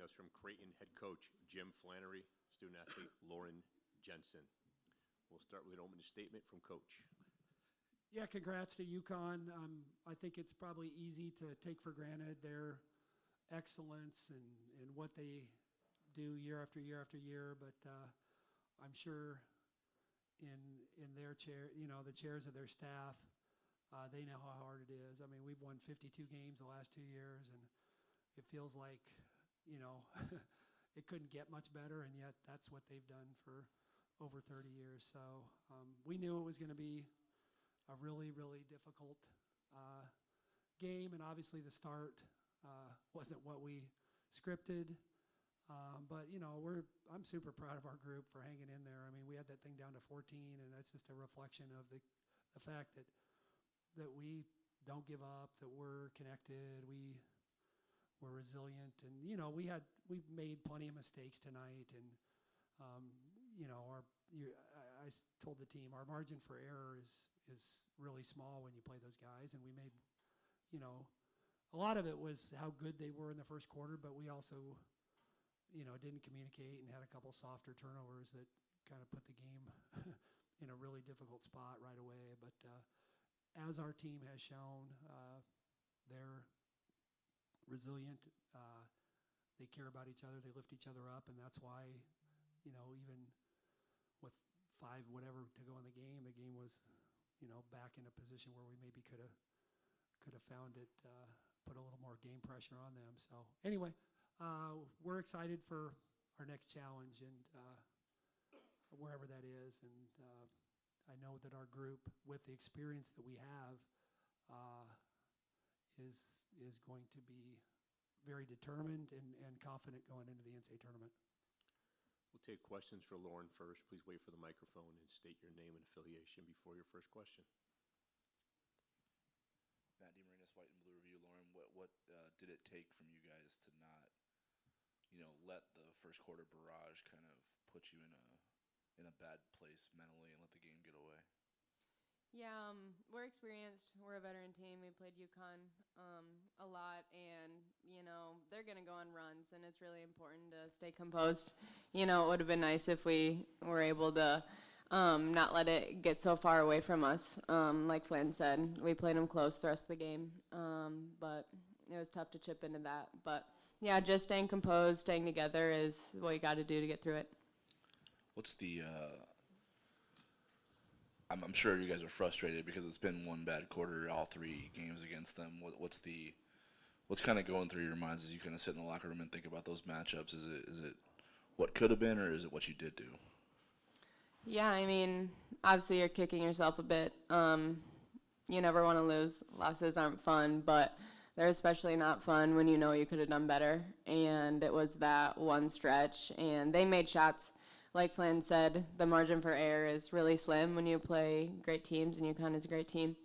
us from Creighton head coach Jim Flannery, student athlete Lauren Jensen. We'll start with an opening statement from Coach. Yeah, congrats to UConn. I think it's probably easy to take for granted their excellence and what they do year after year after year, but I'm sure in their chair, the chairs of their staff, they know how hard it is. I mean, we've won 52 games the last 2 years, and it feels like, it couldn't get much better, and yet that's what they've done for over 30 years. So we knew it was going to be a really, really difficult game, and obviously the start wasn't what we scripted. But I'm super proud of our group for hanging in there. I mean, we had that thing down to 14, and that's just a reflection of the fact that we don't give up, that we're connected, we're resilient, and we made plenty of mistakes tonight, and I told the team our margin for error is really small when you play those guys, and we made a lot of it was how good they were in the first quarter, but we also didn't communicate and had a couple softer turnovers that kind of put the game in a really difficult spot right away. But as our team has shown, they're resilient. They care about each other. They lift each other up, and that's why, even with 5 whatever to go in the game was, back in a position where we maybe could have found it, put a little more game pressure on them. So anyway, we're excited for our next challenge, and wherever that is. And I know that our group, with the experience that we have, is going to be very determined and confident going into the NCAA tournament. We'll take questions for Lauren first. Please wait for the microphone and state your name and affiliation before your first question. Matt DeMarinis, White and Blue Review. Lauren, what did it take from you guys to not, let the first quarter barrage kind of put you in a bad place mentally and let the game get away? Yeah, we're experienced. We're a veteran team. We played UConn a lot, and, they're going to go on runs, and it's really important to stay composed. It would have been nice if we were able to not let it get so far away from us. Like Flan said, we played them close the rest of the game, but it was tough to chip into that. But, yeah, just staying composed, staying together is what you got to do to get through it. What's the I'm sure you guys are frustrated because it's been one bad quarter, all 3 games against them. What's kind of going through your minds as you kind of sit in the locker room and think about those matchups? Is it what could have been, or is it what you did do? Yeah, I mean, obviously you're kicking yourself a bit. You never want to lose. Losses aren't fun, but they're especially not fun when you could have done better. And it was that one stretch, and they made shots. Like Flan said, the margin for error is really slim when you play great teams, and UConn is a great team.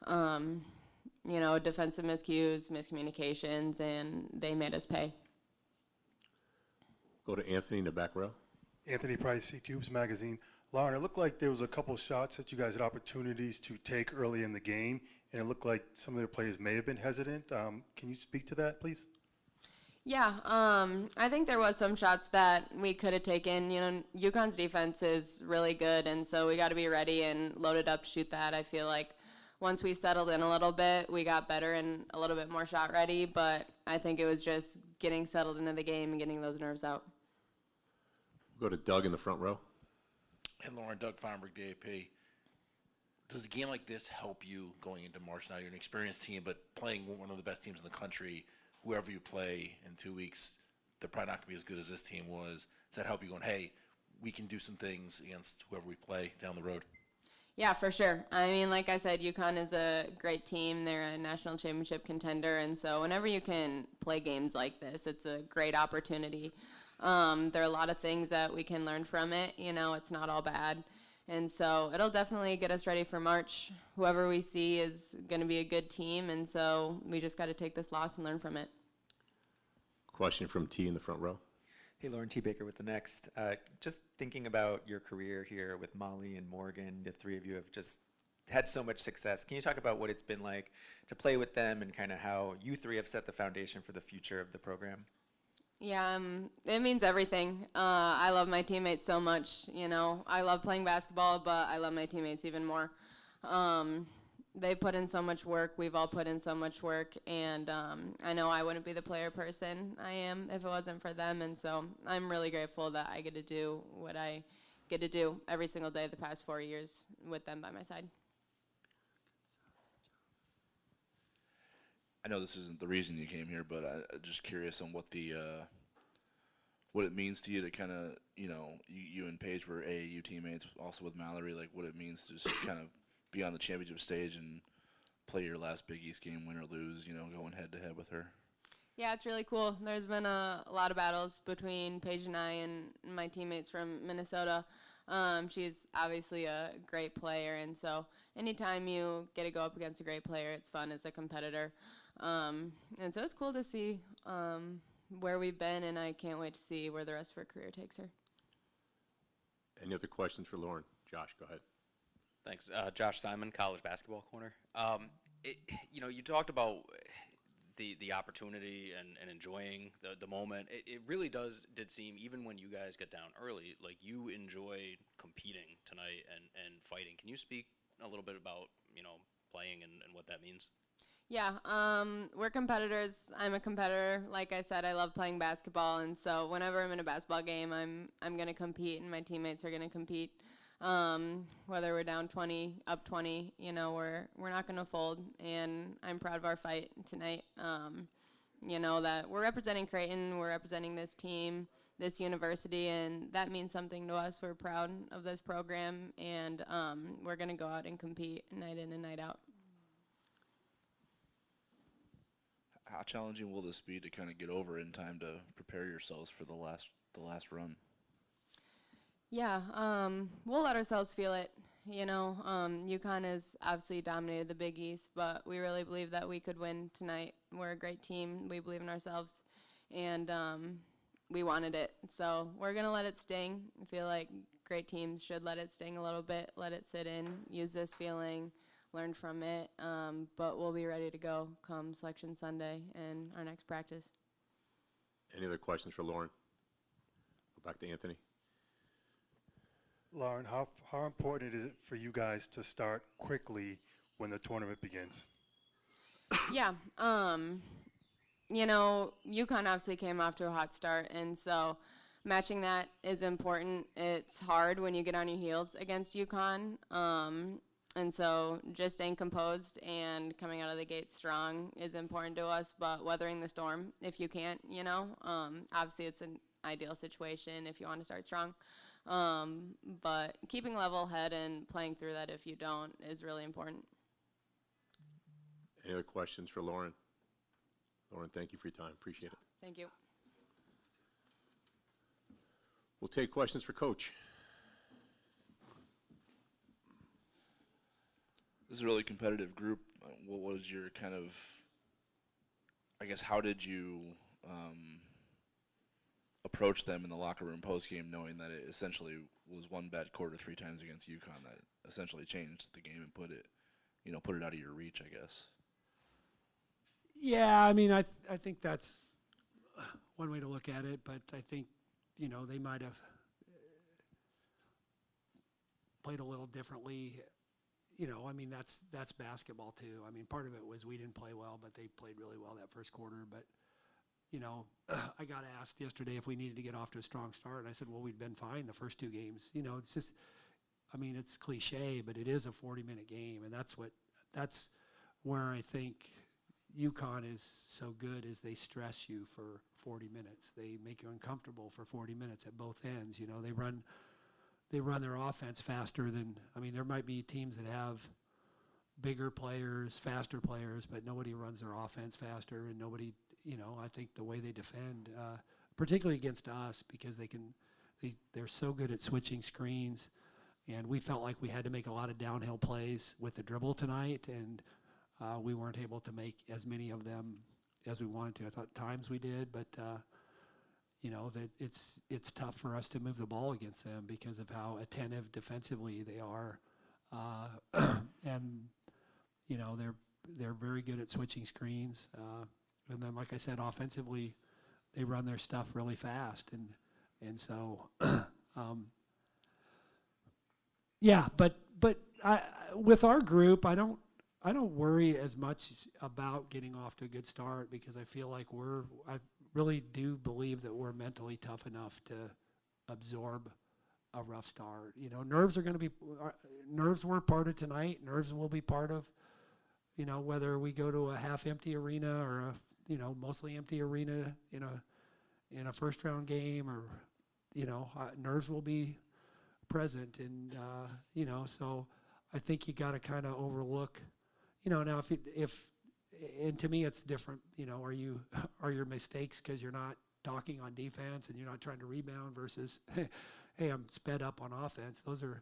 Defensive miscues, miscommunications, and they made us pay. Go to Anthony in the back row. Anthony Price, C-Tubes Magazine. Lauren, it looked like there was a couple shots that you guys had opportunities to take early in the game, and it looked like some of the players may have been hesitant. Can you speak to that, please? Yeah, I think there was some shots that we could have taken. UConn's defense is really good, and so we got to be ready and loaded up to shoot that. I feel like once we settled in a little bit, we got better and a little bit more shot ready, but I think it was just getting settled into the game and getting those nerves out. We'll go to Doug in the front row. And Lauren, Doug Feinberg, DAP. Does a game like this help you going into March? Now you're an experienced team, but playing one of the best teams in the country, whoever you play in 2 weeks, they're probably not going to be as good as this team was. Does that help you going, hey, we can do some things against whoever we play down the road? Yeah, for sure. I mean, like I said, UConn is a great team. They're a national championship contender, and so whenever you can play games like this, it's a great opportunity. There are a lot of things that we can learn from it. It's not all bad. And so it'll definitely get us ready for March. Whoever we see is going to be a good team, and so we just got to take this loss and learn from it. Question from T in the front row. Hey, Lauren, T. Baker with The Next. Just thinking about your career here with Molly and Morgan, the 3 of you have just had so much success. Can you talk about what it's been like to play with them and kind of how you 3 have set the foundation for the future of the program? Yeah, it means everything. I love my teammates so much. You know, I love playing basketball, but I love my teammates even more. They put in so much work. We've all put in so much work, and I know I wouldn't be the player person I am if it wasn't for them. And so I'm really grateful that I get to do what I get to do every single day the past 4 years with them by my side. I know this isn't the reason you came here, but I'm just curious on what it means to you to kind of, you and Paige were AAU teammates, also with Mallory, like what it means to just kind of be on the championship stage and play your last Big East game, win or lose, going head to head with her. Yeah, it's really cool. There's been a lot of battles between Paige and I and my teammates from Minnesota. She's obviously a great player, and so anytime you get to go up against a great player, it's fun as a competitor. And so it's cool to see where we've been, and I can't wait to see where the rest of her career takes her. Any other questions for Lauren? Josh, go ahead. Thanks. Josh Simon, College Basketball Corner. You talked about the opportunity and enjoying the moment. It really did seem, even when you guys get down early, like you enjoyed competing tonight and fighting. Can you speak a little bit about, playing and what that means? Yeah, we're competitors. I'm a competitor. Like I said, I love playing basketball, and so whenever I'm in a basketball game, I'm going to compete, and my teammates are going to compete. Whether we're down 20, up 20, we're not going to fold, and I'm proud of our fight tonight. That we're representing Creighton, we're representing this team, this university, and that means something to us. We're proud of this program, and we're going to go out and compete night in and night out. How challenging will this be to kind of get over in time to prepare yourselves for the last run? Yeah, we'll let ourselves feel it. UConn has obviously dominated the Big East, but we really believe that we could win tonight. We're a great team. We believe in ourselves, and we wanted it. So we're going to let it sting. I feel like great teams should let it sting a little bit, let it sit in, use this feeling, learn from it, but we'll be ready to go come Selection Sunday and our next practice. Any other questions for Lauren? Go back to Anthony. Lauren, how important is it for you guys to start quickly when the tournament begins? Yeah, UConn obviously came off to a hot start, and so matching that is important. It's hard when you get on your heels against UConn, and so just staying composed and coming out of the gate strong is important to us, but weathering the storm if you can't, obviously it's an ideal situation if you want to start strong. But keeping level head and playing through that if you don't is really important. Any other questions for Lauren? Lauren, thank you for your time. Appreciate it. Thank you. We'll take questions for Coach. This is a really competitive group. What was your kind of, I guess, how did you approach them in the locker room post-game, knowing that it essentially was one bad quarter 3 times against UConn that essentially changed the game and put it out of your reach, I guess? Yeah, I mean, I think that's one way to look at it, but I think, they might have played a little differently. I mean, that's basketball too. I mean, part of it was we didn't play well, but they played really well that first quarter. But, I got asked yesterday if we needed to get off to a strong start, and I said, well, we'd been fine the first 2 games. It's just, I mean, it's cliche, but it is a 40-minute game, and that's where I think UConn is so good is they stress you for 40 minutes. They make you uncomfortable for 40 minutes at both ends. They run their offense faster than, I mean, there might be teams that have bigger players, faster players, but nobody runs their offense faster, and nobody, I think the way they defend, particularly against us, because they're so good at switching screens, and we felt like we had to make a lot of downhill plays with the dribble tonight, and we weren't able to make as many of them as we wanted to. I thought at times we did, but that it's tough for us to move the ball against them because of how attentive defensively they are, and they're very good at switching screens. And then, like I said, offensively, they run their stuff really fast, and so yeah. But with our group, I don't worry as much about getting off to a good start because I feel like I really do believe that we're mentally tough enough to absorb a rough start. You know, nerves were part of tonight. Nerves will be part of, you know, whether we go to a half-empty arena or a, you know, mostly empty arena in a first-round game, or, you know, nerves will be present, and you know, so I think you got to kind of overlook, you know, now and to me it's different, you know, are your mistakes because you're not talking on defense and you're not trying to rebound versus hey, I'm sped up on offense. Those are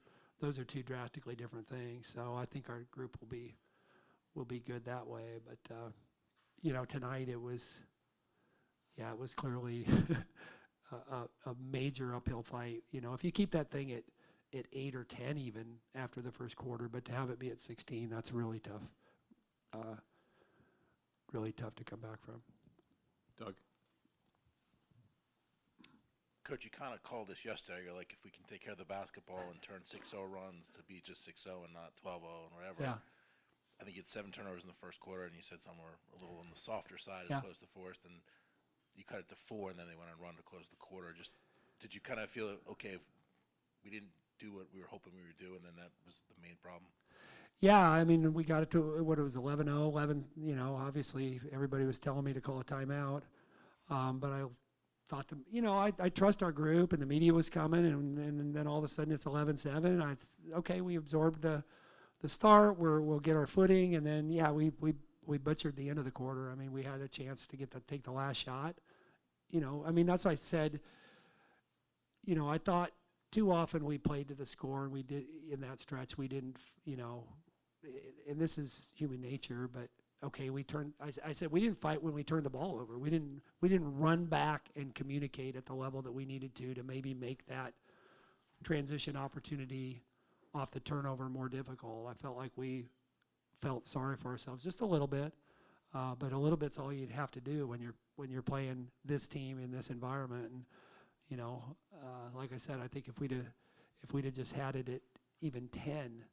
two drastically different things. So I think our group will be good that way. But you know, tonight it was clearly a major uphill fight. You know, if you keep that thing at 8 or 10 even after the first quarter, but to have it be at 16, that's really tough. Really tough to come back from. Doug? Coach, you kind of called this yesterday. You're like, if we can take care of the basketball and turn 6-0 runs to be just 6-0 and not 12-0 and whatever. Yeah. I think you had 7 turnovers in the first quarter, and you said somewhere a little on the softer side Yeah. as opposed to forced, and you cut it to 4, and then they went on run to close the quarter. Just did you kind of feel, okay, if we didn't do what we were hoping we would do, and then that was the main problem? Yeah, I mean, we got it to what it was 11-0, 11. You know, obviously everybody was telling me to call a timeout, but I thought, you know, I trust our group, and the media was coming, and then all of a sudden it's 11-7. Okay, we absorbed the start. We'll get our footing, and then yeah, we butchered the end of the quarter. I mean, we had a chance to take the last shot. You know, I mean, that's why I said, you know, I thought too often we played to the score, and we did in that stretch. We didn't, you know, and this is human nature, but okay, I said we didn't fight when we turned the ball over. We didn't run back and communicate at the level that we needed to maybe make that transition opportunity off the turnover more difficult. I felt like we felt sorry for ourselves just a little bit, but a little bit's all you'd have to do when you're playing this team in this environment. And you know, like I said, I think if we'd have just had it at even 10,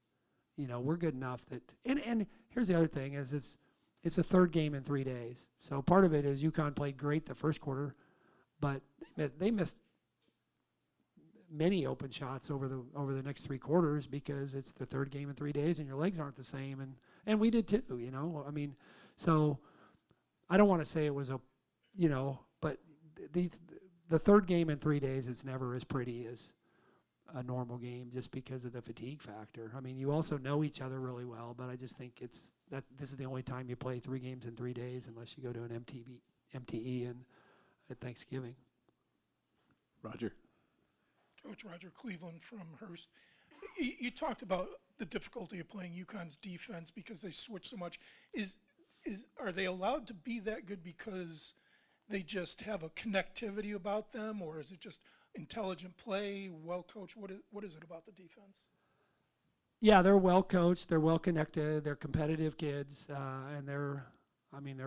you know, we're good enough that. And here's the other thing: is it's a third game in 3 days. So part of it is UConn played great the first quarter, but they missed many open shots over the next 3 quarters because it's the third game in 3 days and your legs aren't the same, and we did too, you know. I mean, so I don't want to say it was a, you know, but the third game in 3 days is never as pretty as a normal game just because of the fatigue factor. I mean, you also know each other really well, but I just think this is the only time you play 3 games in 3 days unless you go to an MTE and at Thanksgiving. Roger? Coach Roger Cleveland from Hearst. You talked about the difficulty of playing UConn's defense because they switch so much. Are they allowed to be that good because they just have a connectivity about them, or is it just intelligent play, well coached? What is it about the defense? Yeah, they're well coached, they're well connected, they're competitive kids, and they're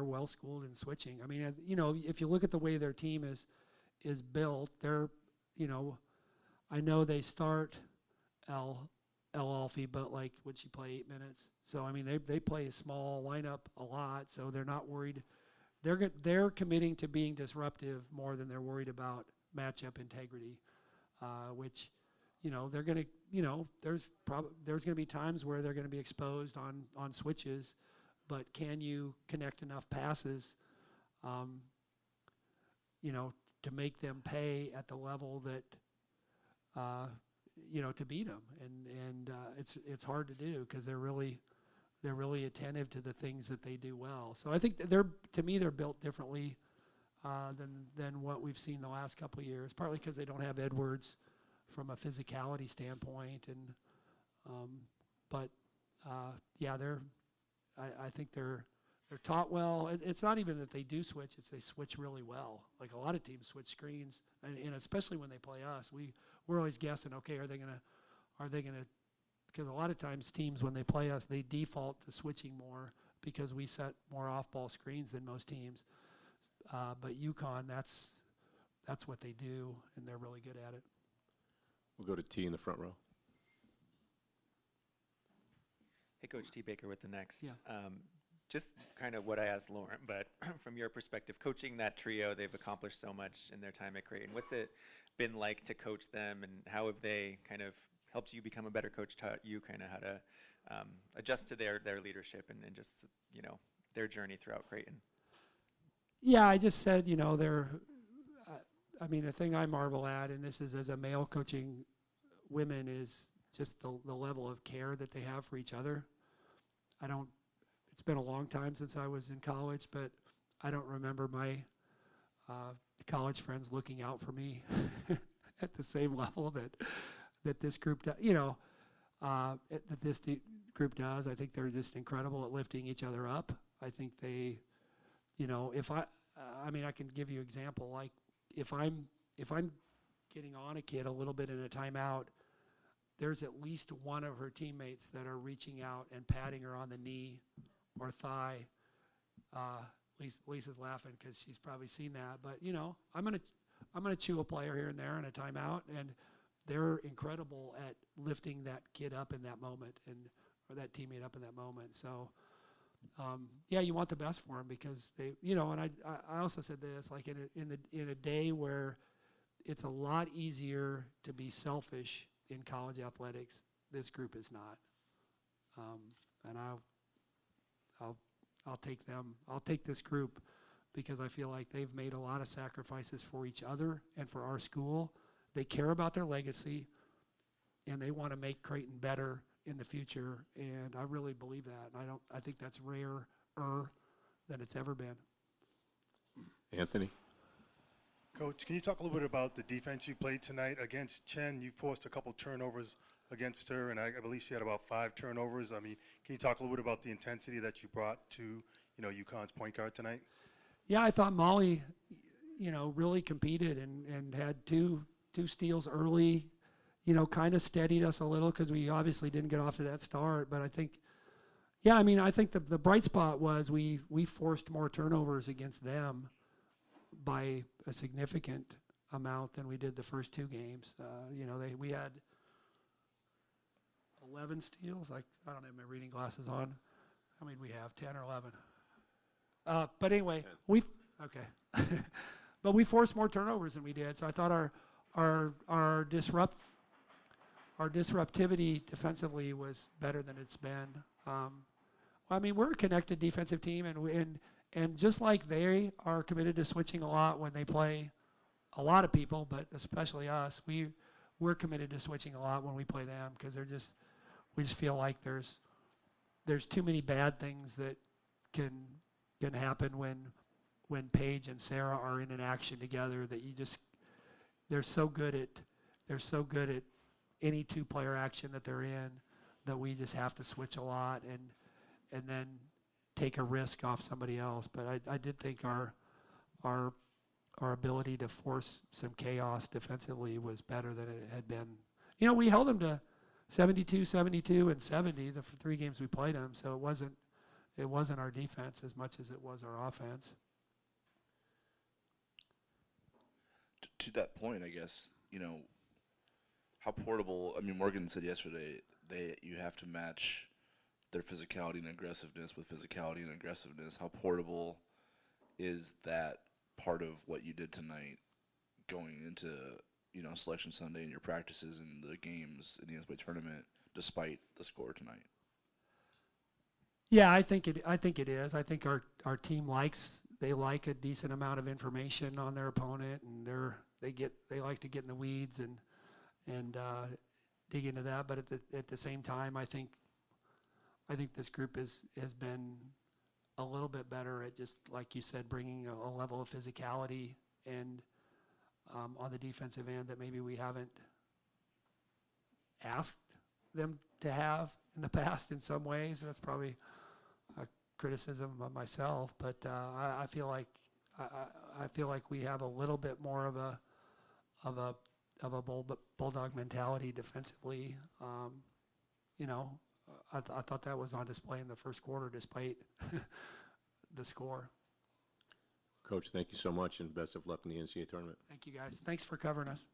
well schooled in switching. I mean, you know, if you look at the way their team is built, they're, you know, I know they start El Alfie, but like, would she play 8 minutes? So I mean, they play a small lineup a lot, so they're not worried. They're committing to being disruptive more than they're worried about matchup integrity, which, you know, they're gonna, you know, there's gonna be times where they're gonna be exposed on switches, but can you connect enough passes, you know, to make them pay at the level that, you know, to beat them, and it's hard to do because they're really attentive to the things that they do well. So I think to me they're built differently than what we've seen the last couple of years. Partly because they don't have Edwards from a physicality standpoint, and but yeah, I think they're taught well. It's not even that they do switch; it's they switch really well. Like a lot of teams switch screens, and especially when they play us, we're always guessing. Okay, are they gonna? Because a lot of times teams, when they play us, they default to switching more because we set more off-ball screens than most teams. But UConn, that's what they do, and they're really good at it. We'll go to T in the front row. Hey, Coach T. Baker with the next. Yeah. Just kind of what I asked Lauren, but from your perspective, coaching that trio, they've accomplished so much in their time at Creighton. What's it been like to coach them, and how have they kind of helped you become a better coach, taught you kind of how to adjust to their leadership and just, you know, their journey throughout Creighton? Yeah, I just said, you know, I mean, the thing I marvel at, and this is as a male coaching women, is just the level of care that they have for each other. It's been a long time since I was in college, but I don't remember my college friends looking out for me at the same level that this group does, you know, that this group does. I think they're just incredible at lifting each other up. I think they, you know, I mean, I can give you an example. Like if I'm getting on a kid a little bit in a timeout, there's at least one of her teammates that are reaching out and patting her on the knee or thigh. Lisa's laughing because she's probably seen that. But you know, I'm gonna chew a player here and there in a timeout, and they're incredible at lifting that kid up in that moment or that teammate up in that moment. So. Yeah, you want the best for them because they, you know, and I also said this, like in a day where it's a lot easier to be selfish in college athletics, this group is not. And I'll take them. I'll take this group because I feel like they've made a lot of sacrifices for each other and for our school. They care about their legacy, and they want to make Creighton better in the future, and I really believe that. And I think that's rarer than it's ever been. Anthony? Coach, can you talk a little bit about the defense you played tonight against Chen? You forced a couple turnovers against her, and I believe she had about 5 turnovers. I mean, can you talk a little bit about the intensity that you brought to, you know, UConn's point guard tonight? Yeah, I thought Molly, you know, really competed and had two steals early. You know, kind of steadied us a little because we obviously didn't get off to that start. But I think, yeah, I mean, I think the bright spot was we forced more turnovers against them by a significant amount than we did the first 2 games. You know, we had 11 steals. Like, I don't have my reading glasses on. How many do we have? 10 or 11? But anyway, 10. Okay. But we forced more turnovers than we did. So I thought our disruptivity defensively was better than it's been. I mean, we're a connected defensive team, and just like they are committed to switching a lot when they play a lot of people, but especially us, we're committed to switching a lot when we play them because we just feel like there's too many bad things that can happen when Paige and Sarah are in an action together that they're so good at any 2-player action that they're in that we just have to switch a lot and then take a risk off somebody else. But I did think our ability to force some chaos defensively was better than it had been. You know, we held them to 72, 72, and 70 the 3 games we played them, so it wasn't our defense as much as it was our offense. To that point, I guess, you know, how portable, I mean, Morgan said yesterday you have to match their physicality and aggressiveness with physicality and aggressiveness. How portable is that part of what you did tonight going into, you know, Selection Sunday and your practices and the games in the NCAA tournament despite the score tonight? Yeah, I think it is. I think our team they like a decent amount of information on their opponent, and they like to get in the weeds and dig into that. But at the same time, I think this group has been a little bit better at, just like you said, bringing a level of physicality and on the defensive end that maybe we haven't asked them to have in the past in some ways. That's probably a criticism of myself, but I feel like we have a little bit more of a bulldog mentality defensively. You know, I thought that was on display in the first quarter, despite the score. Coach, thank you so much, and best of luck in the NCAA tournament. Thank you, guys. Thanks for covering us.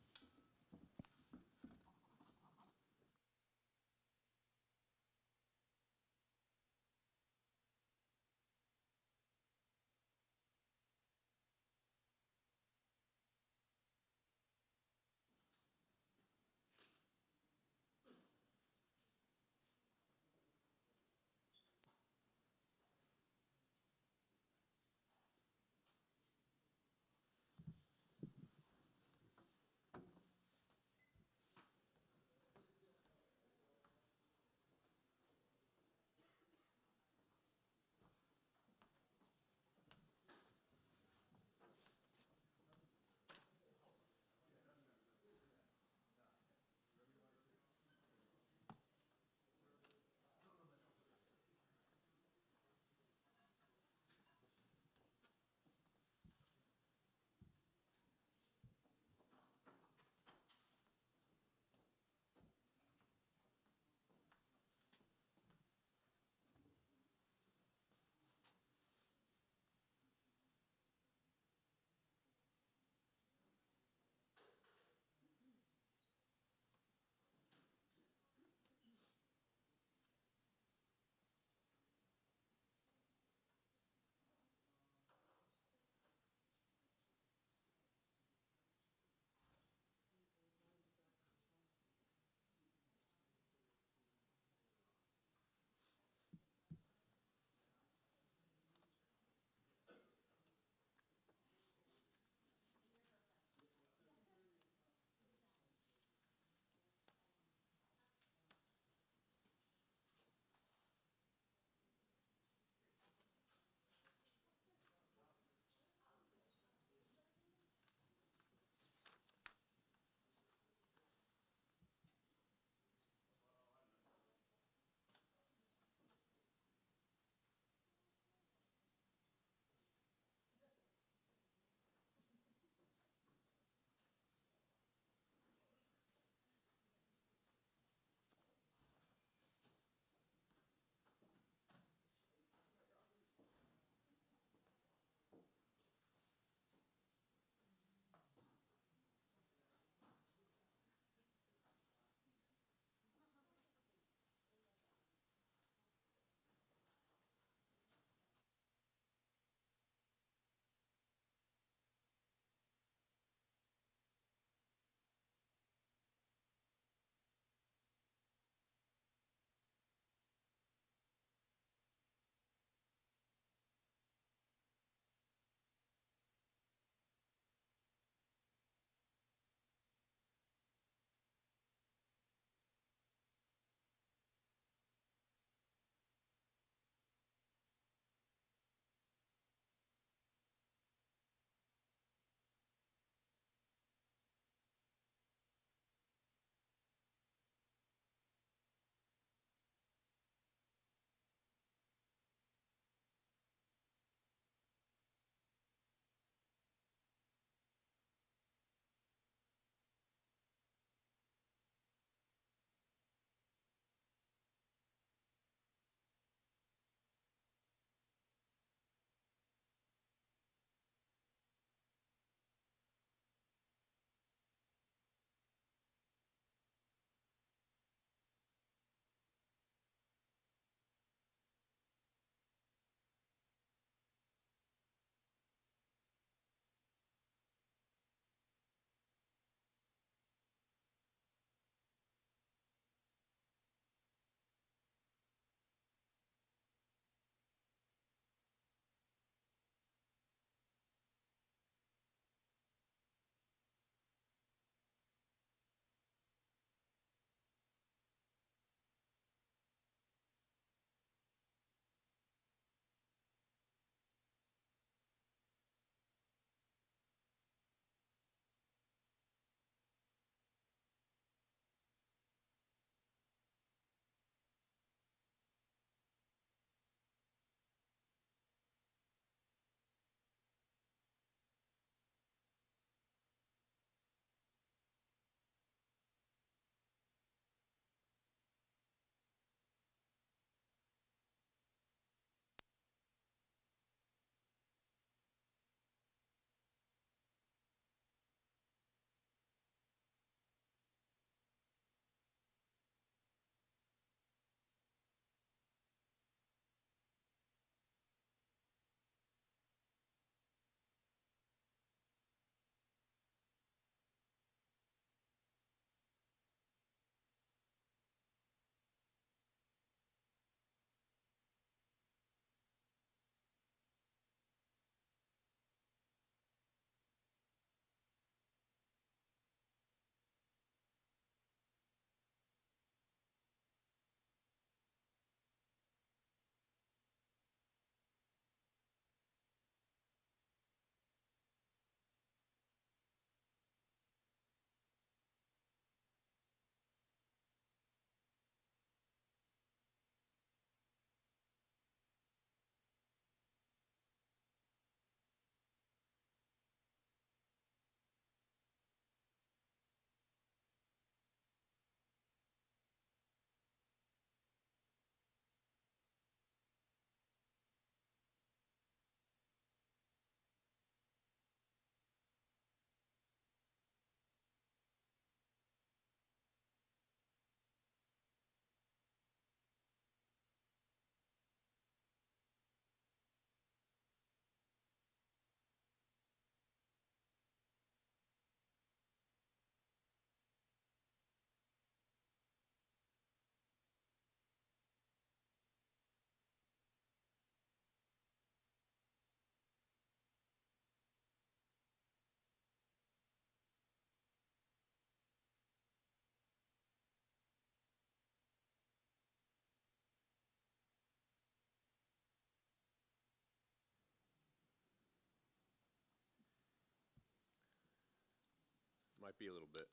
Might be a little bit.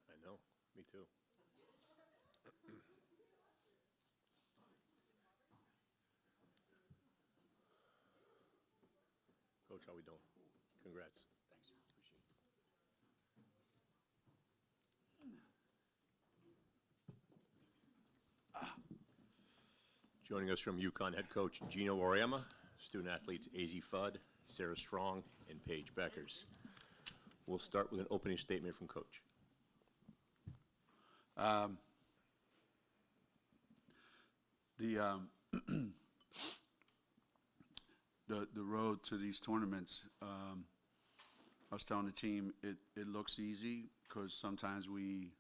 I know, me too. Coach, how we doing? Congrats. Thanks. Appreciate it. Joining us from UConn head coach Gino Auriemma, student athletes AZ Fudd, Sarah Strong, and Paige Beckers. We'll start with an opening statement from Coach. The road to these tournaments, I was telling the team, it looks easy because sometimes we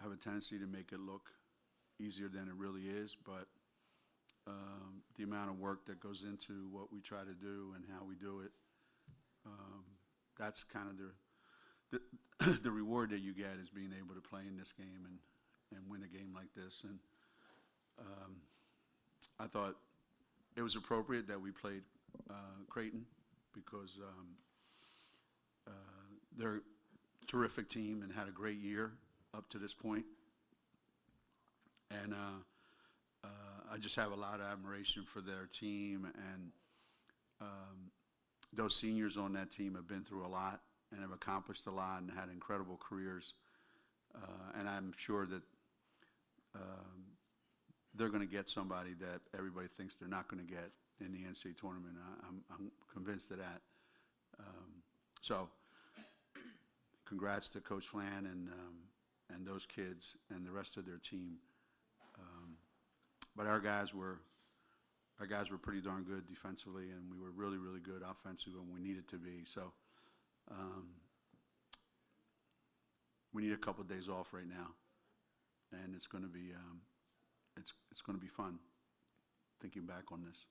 have a tendency to make it look easier than it really is, but the amount of work that goes into what we try to do and how we do it, that's kind of the reward that you get is being able to play in this game and win a game like this. And I thought it was appropriate that we played Creighton because they're a terrific team and had a great year up to this point. And I just have a lot of admiration for their team, and those seniors on that team have been through a lot and have accomplished a lot and had incredible careers. And I'm sure that they're going to get somebody that everybody thinks they're not going to get in the NCAA tournament. I'm convinced of that. So congrats to Coach Flan and those kids and the rest of their team. But our guys were pretty darn good defensively, and we were really, really good offensively when we needed to be. So we need a couple of days off right now, and it's going to be it's going to be fun thinking back on this.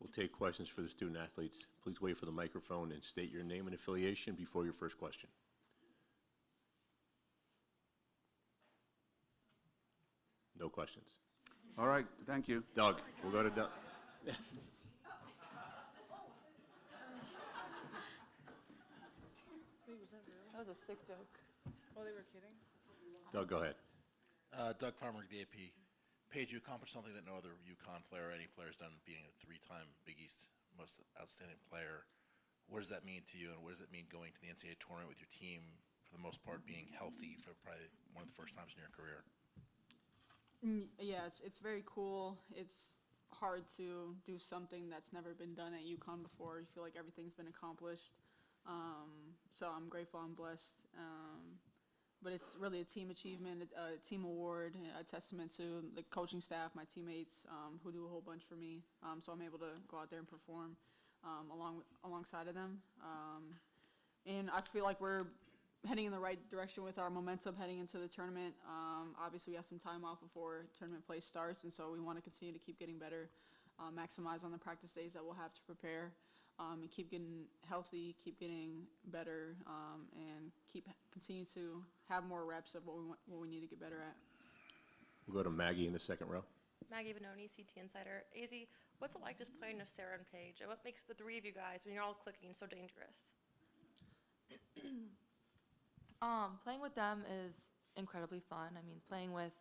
We'll take questions for the student athletes. Please wait for the microphone and state your name and affiliation before your first question. No questions. All right, thank you. Doug, we'll go to Doug. That was a sick joke. Oh, they were kidding? Doug, go ahead. Doug Farmer, the AP. Paige, you accomplished something that no other UConn player or any player has done, being a three-time Big East most outstanding player. What does that mean to you, and what does it mean going to the NCAA tournament with your team, for the most part, being healthy for probably one of the first times in your career? Yeah, it's very cool. It's hard to do something that's never been done at UConn before. You feel like everything's been accomplished. So I'm grateful, I'm blessed. But it's really a team achievement, a team award, a testament to the coaching staff, my teammates, who do a whole bunch for me. So I'm able to go out there and perform alongside of them. And I feel like we're heading in the right direction with our momentum heading into the tournament. Obviously, we have some time off before tournament play starts, and so we want to continue to keep getting better, maximize on the practice days that we'll have to prepare, and keep getting healthy, keep getting better, and continue to have more reps of what we need to get better at. We'll go to Maggie in the second row. Maggie Bononi, CT Insider. AZ, what's it like just playing with Sarah and Paige? And what makes the three of you guys, when you're all clicking, so dangerous? Playing with them is incredibly fun. I mean, playing with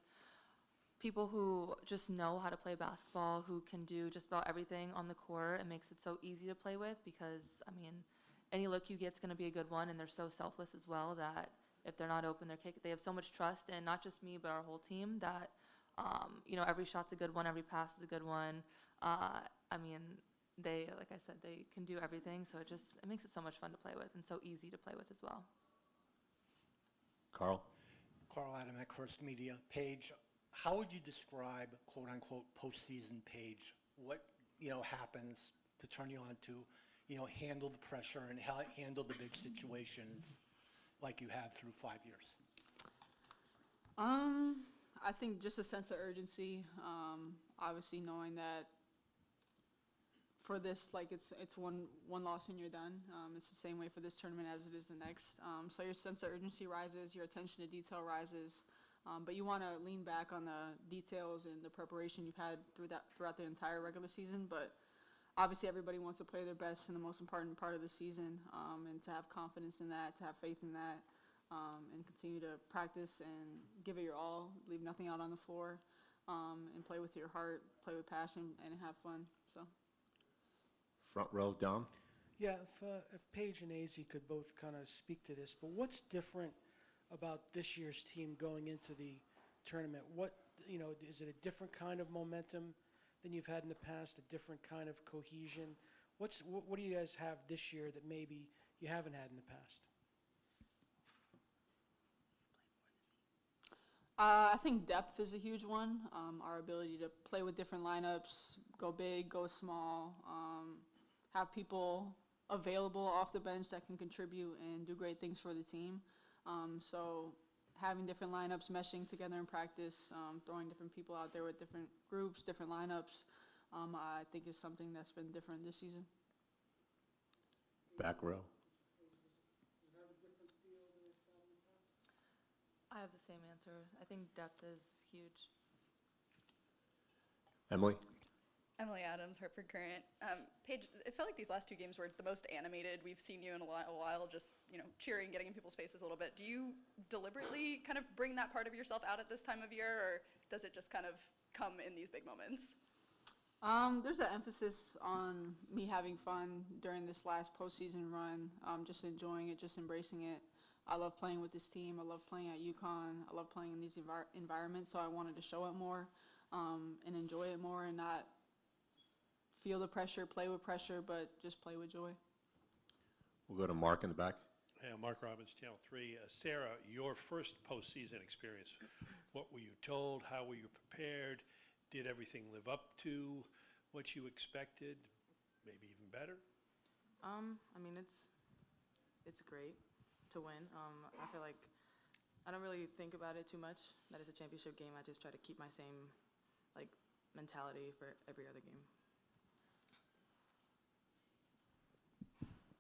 people who just know how to play basketball, who can do just about everything on the court, it makes it so easy to play with because, I mean, any look you get is going to be a good one, and they're so selfless as well that if they're not open, they have so much trust in not just me, but our whole team that, every shot's a good one, every pass is a good one. I mean, they, like I said, they can do everything, so it makes it so much fun to play with and so easy to play with as well. Carl? Carl Adam at Hearst Media. Paige, how would you describe, quote unquote, postseason Paige? What, happens to turn you on to, handle the pressure and handle the big situations like you have through 5 years? I think just a sense of urgency. Obviously knowing that for this, like it's one loss and you're done. It's the same way for this tournament as it is the next. So your sense of urgency rises, your attention to detail rises, but you want to lean back on the details and the preparation you've had throughout the entire regular season. But obviously everybody wants to play their best in the most important part of the season, and to have confidence in that, to have faith in that, and continue to practice and give it your all, leave nothing out on the floor, and play with your heart, play with passion, and have fun. So. Front row, Dom? Yeah, if Paige and AZ could both kind of speak to this, but what's different about this year's team going into the tournament? Is it a different kind of momentum than you've had in the past, a different kind of cohesion? What do you guys have this year that maybe you haven't had in the past? I think depth is a huge one. Our ability to play with different lineups, go big, go small, have people available off the bench that can contribute and do great things for the team. So having different lineups, meshing together in practice, throwing different people out there with different groups, different lineups, I think is something that's been different this season. Back row. I have the same answer. I think depth is huge. Emily? Emily Adams, Hartford Courant. Paige, it felt like these last two games were the most animated we've seen you in a while, just cheering, getting in people's faces a little bit. Do you deliberately kind of bring that part of yourself out at this time of year, or does it just kind of come in these big moments? There's an emphasis on me having fun during this last postseason run, just enjoying it, just embracing it. I love playing with this team. I love playing at UConn. I love playing in these environments, so I wanted to show it more, and enjoy it more, and not feel the pressure, play with pressure, but just play with joy. We'll go to Mark in the back. Hey, I'm Mark Robbins, Channel 3. Sarah, your first postseason experience, what were you told? How were you prepared? Did everything live up to what you expected? Maybe even better? I mean, it's great to win. I feel like I don't really think about it too much, that it's a championship game. I just try to keep my same mentality for every other game.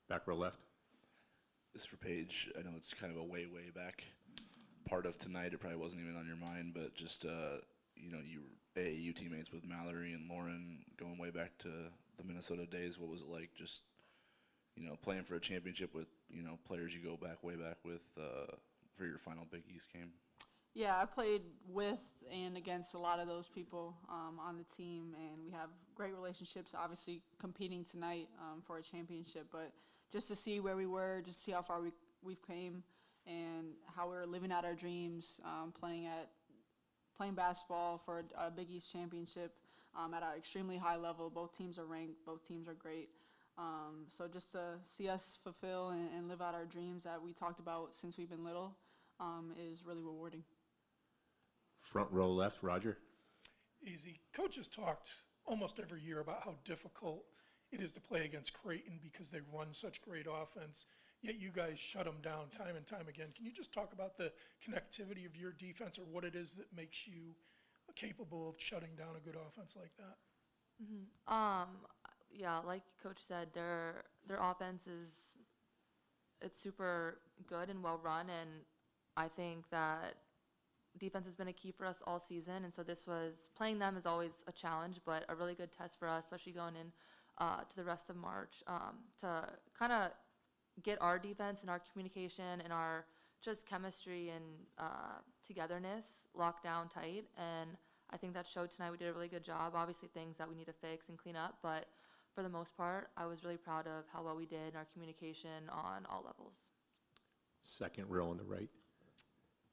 Back row left. This is for Paige. I know it's kind of a way back part of tonight. It probably wasn't even on your mind, but just, you were AAU teammates with Mallory and Lauren going way back to the Minnesota days. What was it like just, playing for a championship with, players you go way back with for your final Big East game? Yeah, I played with and against a lot of those people on the team, and we have great relationships, obviously competing tonight for a championship, but just to see where we were, just to see how far we've came and how we're living out our dreams, playing basketball for a Big East championship. at an extremely high level. Both teams are ranked. Both teams are great. So just to see us fulfill and live out our dreams that we talked about since we've been little is really rewarding. Front row left, Roger. Easy. Coaches talked almost every year about how difficult it is to play against Creighton because they run such great offense, yet you guys shut them down time and time again. Can you just talk about the connectivity of your defense or what it is that makes you capable of shutting down a good offense like that? Yeah, like Coach said, their offense it's super good and well run, and I think that defense has been a key for us all season, and so playing them is always a challenge, but a really good test for us, especially going in to the rest of March, to kind of get our defense and our communication and our just chemistry and togetherness locked down tight, and I think that showed tonight. We did a really good job. Obviously things that we need to fix and clean up, but for the most part, I was really proud of how well we did in our communication on all levels. Second row on the right.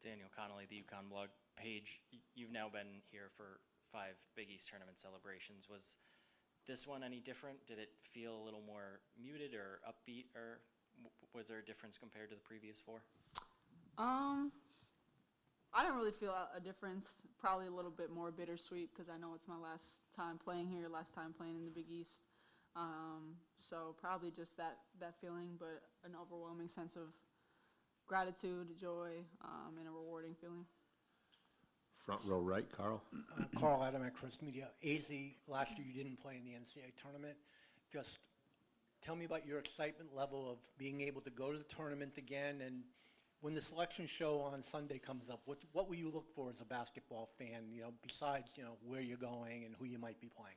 Daniel Connolly, the UConn blog. Paige, you've now been here for 5 Big East tournament celebrations. Was this one any different? Did it feel a little more muted or upbeat, or was there a difference compared to the previous 4? I didn't really feel a difference. Probably a little bit more bittersweet because I know it's my last time playing here, last time playing in the Big East. So probably just that feeling, but an overwhelming sense of gratitude, joy, and a rewarding feeling. Front row right, Carl. Carl Adam at Crest Media. AZ, last year you didn't play in the NCAA tournament. Just tell me about your excitement level of being able to go to the tournament again, and when the selection show on Sunday comes up, what will you look for as a basketball fan, besides, where you're going and who you might be playing?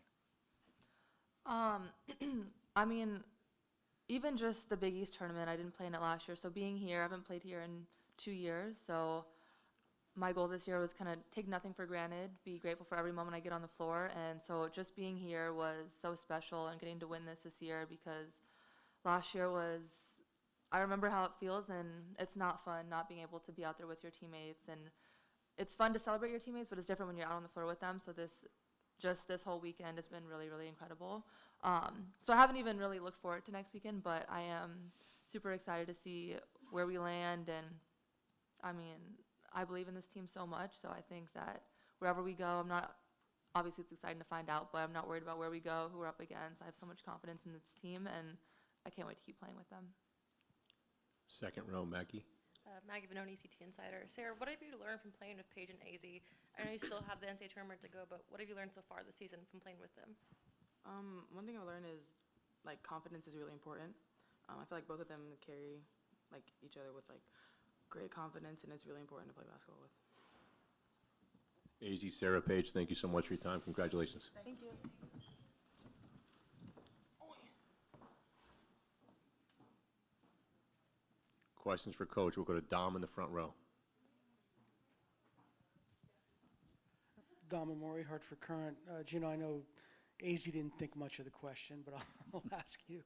I mean, even just the Big East tournament, I didn't play in it last year, so being here, I haven't played here in 2 years, so my goal this year was kind of take nothing for granted, be grateful for every moment I get on the floor, and so just being here was so special and getting to win this year because last year I remember how it feels, and it's not fun not being able to be out there with your teammates, and it's fun to celebrate your teammates, but it's different when you're out on the floor with them, so this whole weekend has been really, really incredible. So I haven't even really looked forward to next weekend, but I am super excited to see where we land, and I mean, I believe in this team so much, so I think that wherever we go, obviously it's exciting to find out, but I'm not worried about where we go, who we're up against. I have so much confidence in this team, and I can't wait to keep playing with them. Second row, Maggie. Maggie Bononi, CT Insider. Sarah, what have you learned from playing with Paige and AZ? I know you still have the NCAA tournament to go, but what have you learned so far this season from playing with them? One thing I learned is confidence is really important. I feel like both of them carry each other with great confidence, and it's really important to play basketball with. AZ, Sarah, Paige, thank you so much for your time. Congratulations. Thank you. Questions for Coach? We'll go to Dom in the front row. Dom Amori, Hartford Current. Gino, I know AZ didn't think much of the question, but I'll ask you.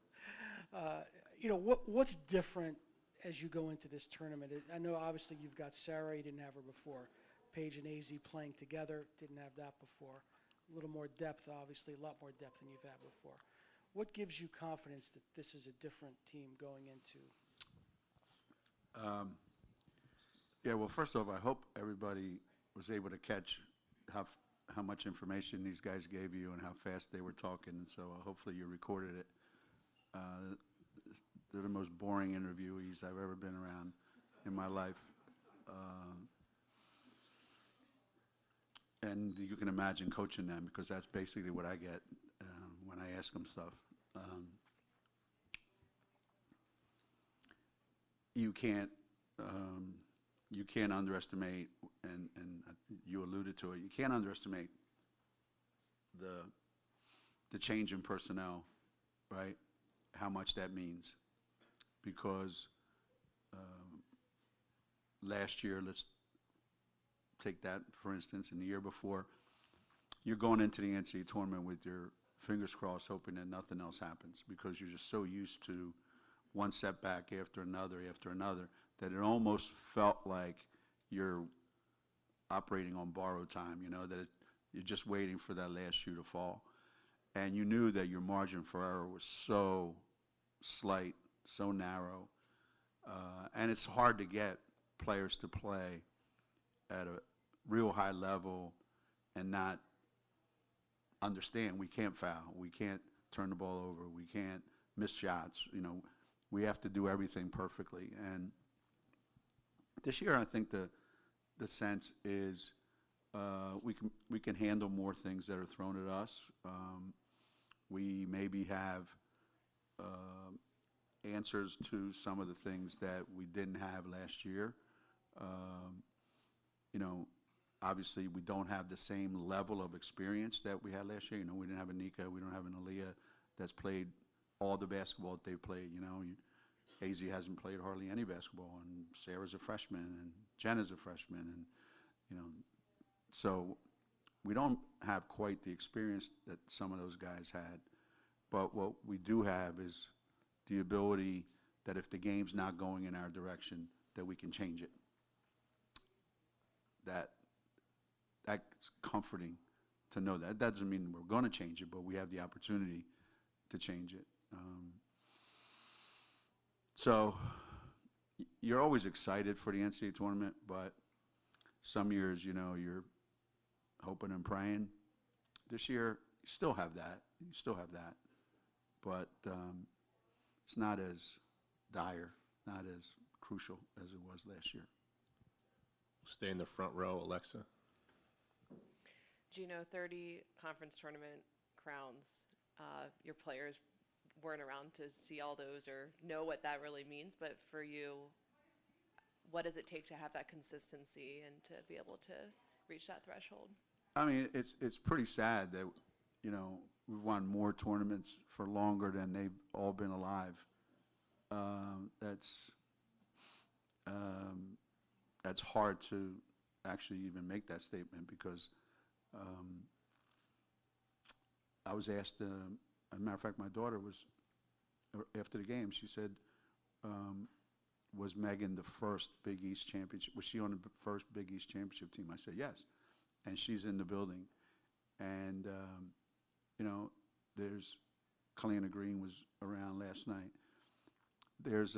What's different as you go into this tournament? I know obviously you've got Sarah, you didn't have her before. Paige and AZ playing together, didn't have that before. A little more depth, obviously, a lot more depth than you've had before. What gives you confidence that this is a different team going into? Yeah, well, first off, I hope everybody was able to catch how much information these guys gave you and how fast they were talking, and so hopefully you recorded it. They're the most boring interviewees I've ever been around in my life. And you can imagine coaching them because that's basically what I get when I ask them stuff. You can't underestimate, and you alluded to it, you can't underestimate the change in personnel, right? How much that means. Because last year, let's take that for instance, and the year before, you're going into the NCAA tournament with your fingers crossed, hoping that nothing else happens because you're just so used to one setback after another, that it almost felt like you're operating on borrowed time, that You're just waiting for that last shoe to fall. And you knew that your margin for error was so slight, so narrow. And it's hard to get players to play at a real high level and not understand we can't foul, we can't turn the ball over, we can't miss shots. You know, we have to do everything perfectly. And this year, I think the sense is we can handle more things that are thrown at us. We maybe have answers to some of the things that we didn't have last year. You know, obviously we don't have the same level of experience that we had last year. You know, we didn't have a Nika, we don't have an Aaliyah that's played all the basketball that they've played. You know, AZ hasn't played hardly any basketball, and Sarah's a freshman, and Jenna's a freshman, and you know, so we don't have quite the experience that some of those guys had. But what we do have is the ability that if the game's not going in our direction, that we can change it. That's comforting to know that. That doesn't mean we're going to change it, but we have the opportunity to change it. So you're always excited for the NCAA tournament, but some years, you know, you're hoping and praying. This year, you still have that. You still have that. But it's not as dire, not as crucial as it was last year. Stay in the front row, Alexa. Gino, 30 conference tournament crowns. Your players weren't around to see all those or know what that really means, but for you, what does it take to have that consistency and to be able to reach that threshold? I mean, it's pretty sad that, you know, we've won more tournaments for longer than they've all been alive. That's hard to actually even make that statement because I was asked, as a matter of fact, my daughter was, after the game, she said, was Megan the first Big East championship? Was she on the first Big East championship team? I said, yes. And she's in the building. And, you know, there's, Kalina Green was around last night. There's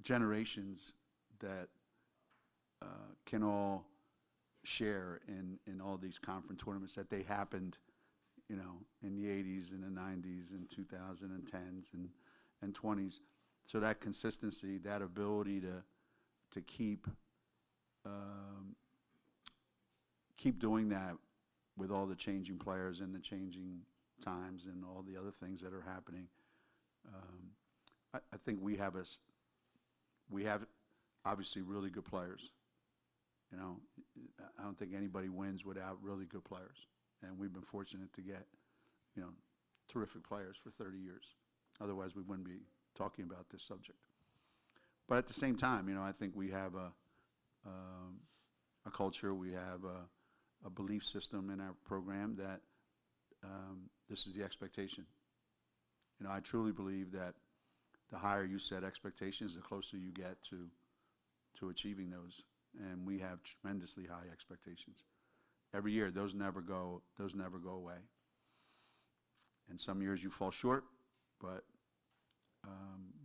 generations that can all share in all these conference tournaments that they happened, you know, in the 80s and the 90s and 2010s and 20s. So that consistency, that ability to keep doing that with all the changing players and the changing times and all the other things that are happening. I think we have obviously really good players. You know, I don't think anybody wins without really good players. And we've been fortunate to get, you know, terrific players for 30 years. Otherwise, we wouldn't be talking about this subject. But at the same time, you know, I think we have a culture, we have a belief system in our program that this is the expectation. You know, I truly believe that the higher you set expectations, the closer you get to achieving those. And we have tremendously high expectations. Every year, those never go away. And some years you fall short, but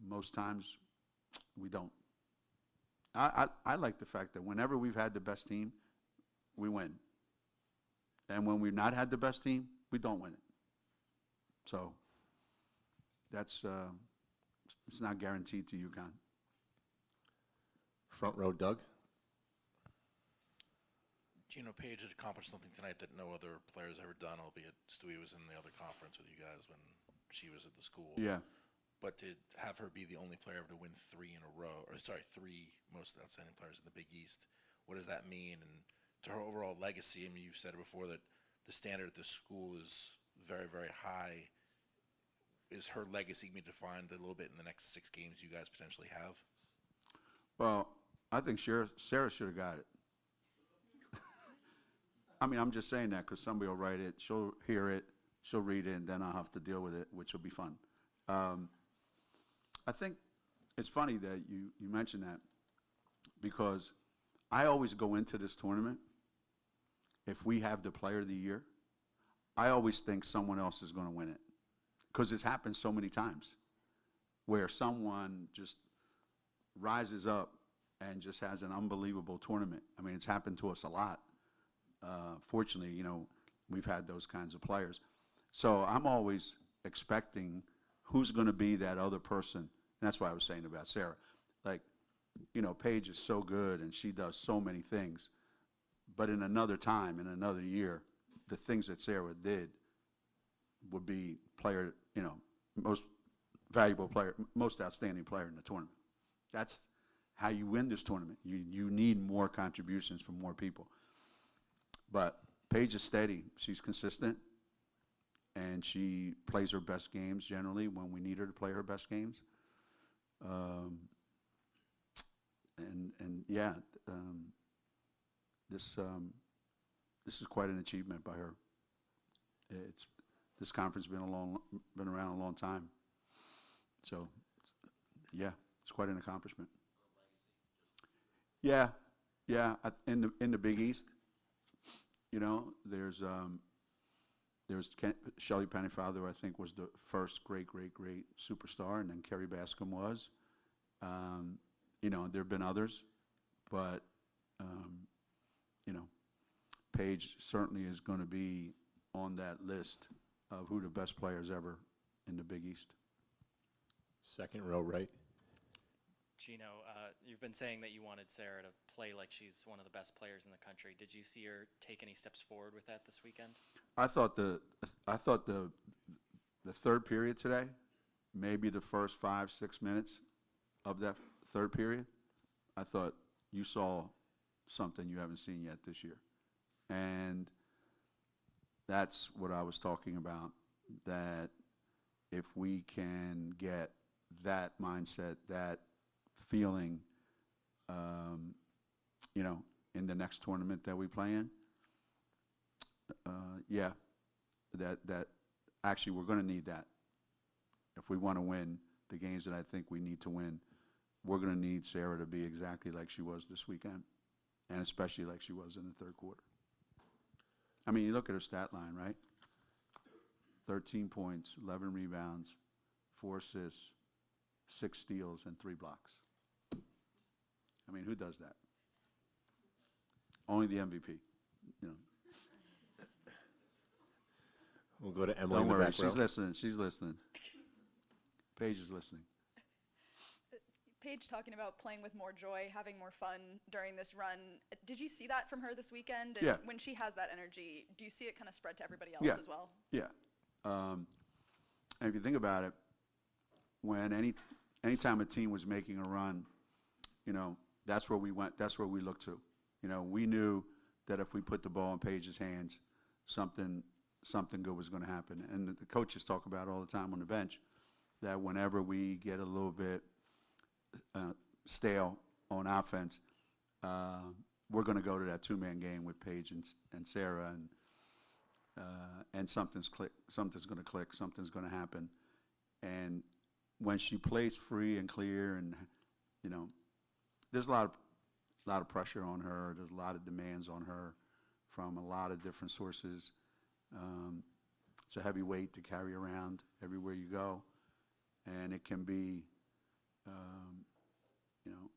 most times we don't. I like the fact that whenever we've had the best team, we win. And when we've not had the best team, we don't win it. So that's it's not guaranteed to UConn. Front row, Doug. Gino Page had accomplished something tonight that no other players ever done, albeit Stewie was in the other conference with you guys when she was at the school. Yeah. But to have her be the only player ever to win three most outstanding players in the Big East, what does that mean? And to her overall legacy, I mean, you've said it before that the standard at the school is very, very high. Is her legacy going to be defined a little bit in the next 6 games you guys potentially have? Well, I think Sarah should have got it. I mean, I'm just saying that because somebody will write it, she'll hear it, she'll read it, and then I'll have to deal with it, which will be fun. I think it's funny that you mentioned that because I always go into this tournament if we have the player of the year, I always think someone else is going to win it. Because it's happened so many times where someone just rises up and just has an unbelievable tournament. I mean, it's happened to us a lot. Fortunately, you know, we've had those kinds of players. So I'm always expecting who's going to be that other person. And that's why I was saying about Sarah. Like, you know, Paige is so good and she does so many things. But in another time, in another year, the things that Sarah did would be player, you know, most valuable player, most outstanding player in the tournament. That's how you win this tournament. You need more contributions from more people. But Paige is steady. She's consistent. And she plays her best games generally when we need her to play her best games. This is quite an achievement by her. This conference been around a long time. So, yeah, it's quite an accomplishment. Yeah, in the Big East, you know, there's Shelly Pennyfather, I think, was the first great superstar, and then Kerry Bascom was. You know, there have been others, but, you know, Paige certainly is going to be on that list of who the best players ever in the Big East. Second row right. Gino, you've been saying that you wanted Sarah to play like she's one of the best players in the country. Did you see her take any steps forward with that this weekend? I thought the third period today, maybe the first 5-6 minutes of that third period, I thought you saw something you haven't seen yet this year. And that's what I was talking about, that if we can get that mindset, that feeling, you know, in the next tournament that we play in, yeah, that actually we're going to need that. If we want to win the games that I think we need to win, we're going to need Sarah to be exactly like she was this weekend, and especially like she was in the third quarter. I mean, you look at her stat line, right? 13 points, 11 rebounds, 4 assists, 6 steals, and 3 blocks. I mean, who does that? Only the MVP, you know. We'll go to Emily Don't in the worry, back row. she's listening. She's listening. Paige is listening. Paige talking about playing with more joy, having more fun during this run. Did you see that from her this weekend? And Yeah. when she has that energy, do you see it kind of spread to everybody else Yeah. as well? Yeah. And if you think about it, when anytime a team was making a run, you know, that's where we went. That's where we looked to. You know, we knew that if we put the ball in Paige's hands, something good was going to happen. And the coaches talk about all the time on the bench that whenever we get a little bit stale on offense, we're going to go to that two-man game with Paige and Sarah, and something's going to click, something's going to happen. And when she plays free and clear, and you know, there's a lot of pressure on her. There's a lot of demands on her from a lot of different sources. It's a heavy weight to carry around everywhere you go, and it can be, you know,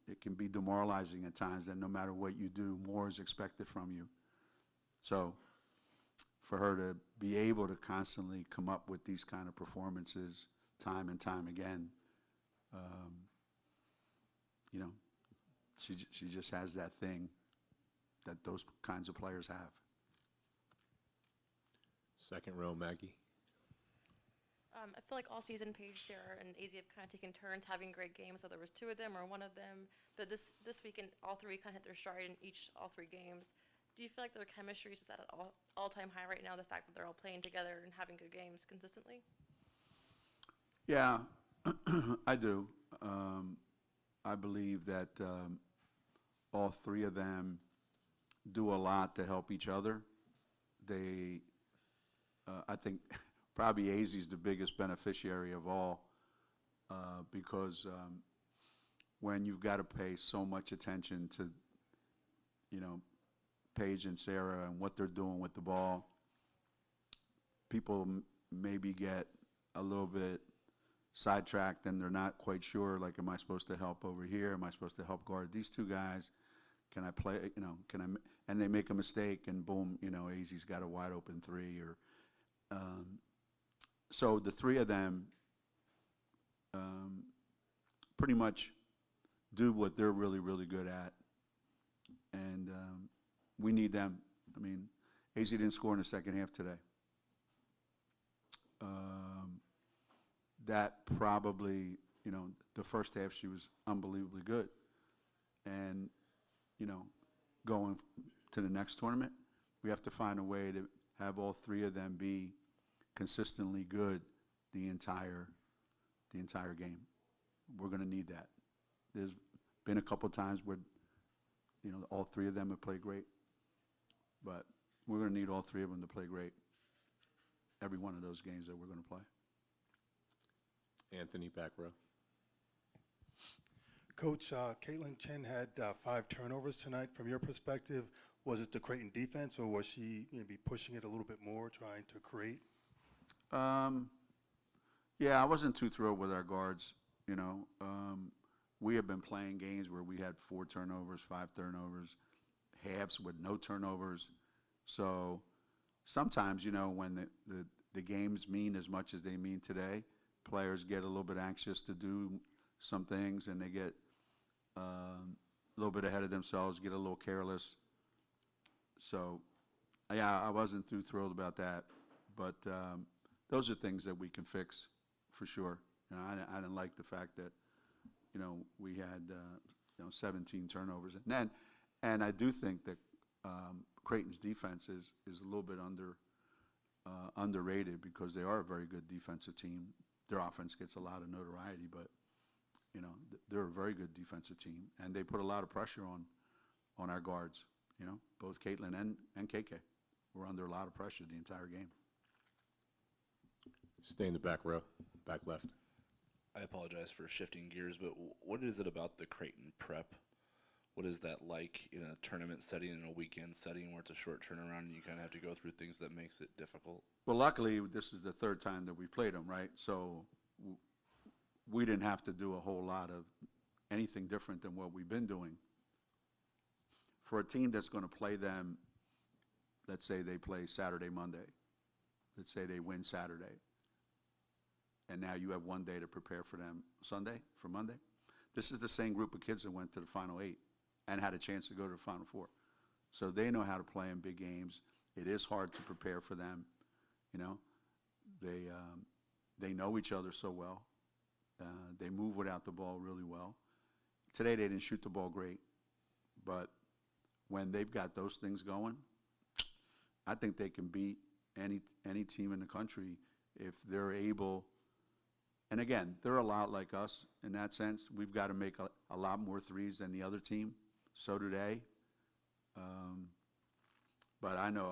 it can be demoralizing at times. That no matter what you do, more is expected from you. So, for her to be able to constantly come up with these kind of performances time and time again, you know, she just has that thing that those kinds of players have. Second row, Maggie. I feel like all season Paige, Sarah, and AZ have kind of taken turns having great games, whether it was 2 of them or 1 of them. But this weekend, all 3 kind of hit their stride in all 3 games. Do you feel like their chemistry is just at an all-time high right now, the fact that they're all playing together and having good games consistently? Yeah, I do. I believe that all 3 of them do a lot to help each other. They, I think, probably AZ's the biggest beneficiary of all, because when you've got to pay so much attention to, you know, Paige and Sarah and what they're doing with the ball, people maybe get a little bit sidetracked and they're not quite sure, like, am I supposed to help over here? Am I supposed to help guard these two guys? Can I play, and they make a mistake and boom, AZ's got a wide open three so the three of them pretty much do what they're really, really good at. And we need them. I mean, AZ didn't score in the second half today. That probably, the first half she was unbelievably good. And, going to the next tournament, we have to find a way to have all three of them be consistently good the entire game. We're going to need that. There's been a couple times where, all three of them have played great, but we're going to need all three of them to play great every one of those games that we're going to play. Anthony, back row. Coach, Caitlin Chen had 5 turnovers tonight. From your perspective, was it the Creighton defense, or was she maybe pushing it a little bit more, trying to create? Yeah, I wasn't too thrilled with our guards. We have been playing games where we had 4 turnovers, 5 turnovers, halves with no turnovers. So sometimes, when the games mean as much as they mean today, players get a little bit anxious to do some things, and they get a little bit ahead of themselves, get a little careless. So, yeah, I wasn't too thrilled about that. But those are things that we can fix for sure. I didn't like the fact that, we had 17 turnovers. And I do think that Creighton's defense is a little bit underrated because they are a very good defensive team. Their offense gets a lot of notoriety, but they're a very good defensive team, and they put a lot of pressure on our guards. Both Caitlin and KK were under a lot of pressure the entire game. Stay in the back row, back left. I apologize for shifting gears, but what is it about the Creighton prep? What is that like in a tournament setting, in a weekend setting where it's a short turnaround and you kind of have to go through things that makes it difficult? Well, luckily, this is the 3rd time that we played them, right? So we didn't have to do a whole lot of anything different than what we've been doing. For a team that's going to play them, let's say they play Saturday, Monday. Let's say they win Saturday. And now you have one day to prepare for them Sunday, for Monday. This is the same group of kids that went to the Final 8 and had a chance to go to the Final 4. So they know how to play in big games. It is hard to prepare for them. They know each other so well. They move without the ball really well. Today they didn't shoot the ball great, but when they've got those things going, I think they can beat any team in the country if they're able. And again, they're a lot like us in that sense. We've got to make a lot more threes than the other team. So do they. But I know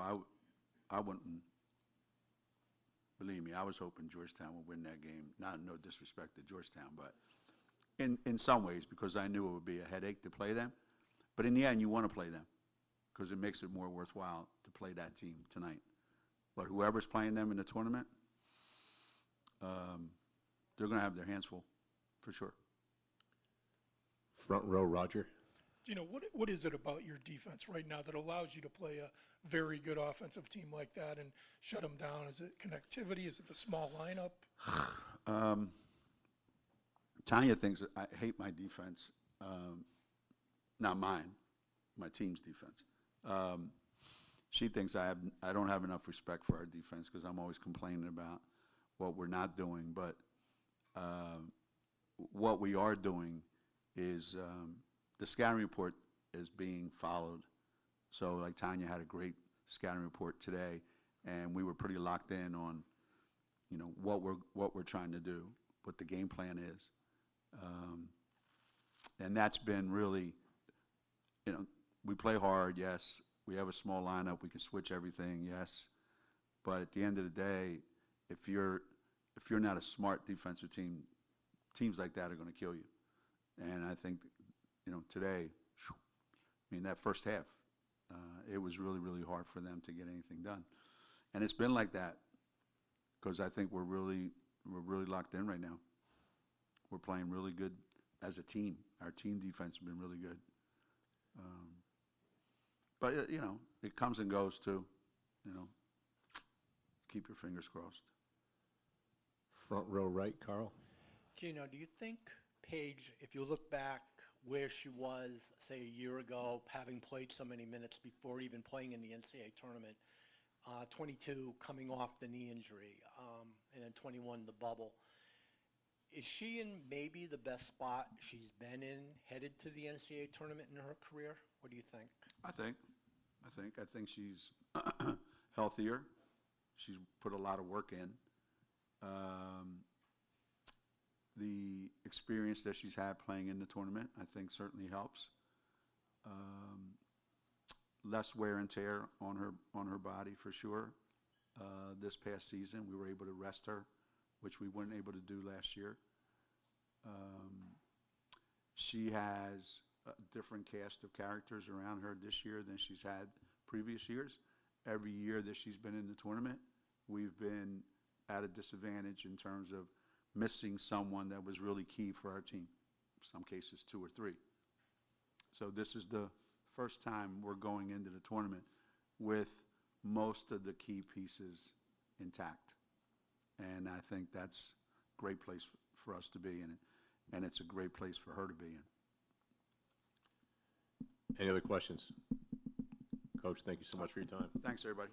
I wouldn't. Believe me, I was hoping Georgetown would win that game. Not no disrespect to Georgetown, but in some ways, because I knew it would be a headache to play them. But in the end, you want to play them because it makes it more worthwhile to play that team tonight. But whoever's playing them in the tournament, they're going to have their hands full, for sure. Front row, Roger. What is it about your defense right now that allows you to play a very good offensive team like that and shut them down? Is it connectivity? Is it the small lineup? Tanya thinks I hate my defense. Not mine, my team's defense. She thinks I don't have enough respect for our defense because I'm always complaining about what we're not doing. But what we are doing is the scouting report is being followed. So like Tanya had a great scouting report today, and we were pretty locked in on, what we're trying to do, what the game plan is. And that's been really, we play hard, yes. We have a small lineup. We can switch everything, yes. But at the end of the day, if you're not a smart defensive team, teams like that are going to kill you. And I think, today, that first half, It was really, really hard for them to get anything done. And it's been like that because I think we're really locked in right now. We're playing really good as a team. Our team defense has been really good. But, it comes and goes too, Keep your fingers crossed. Front row right, Carl. Gino, do you think Paige, if you look back where she was, say, a year ago, having played so many minutes before even playing in the NCAA tournament, 22 coming off the knee injury, and then 21 the bubble, is she in maybe the best spot she's been in headed to the NCAA tournament in her career? What do you think? I think she's healthier. She's put a lot of work in. The experience that she's had playing in the tournament, I think, certainly helps. Less wear and tear on her body for sure. This past season, we were able to rest her, which we weren't able to do last year. She has a different cast of characters around her this year than she's had previous years. Every year that she's been in the tournament, we've been at a disadvantage in terms of missing someone that was really key for our team, some cases 2 or 3. So this is the first time we're going into the tournament with most of the key pieces intact. And I think that's a great place for us to be in, and it's a great place for her to be in. Any other questions? Coach, thank you so much for your time. Thanks, everybody.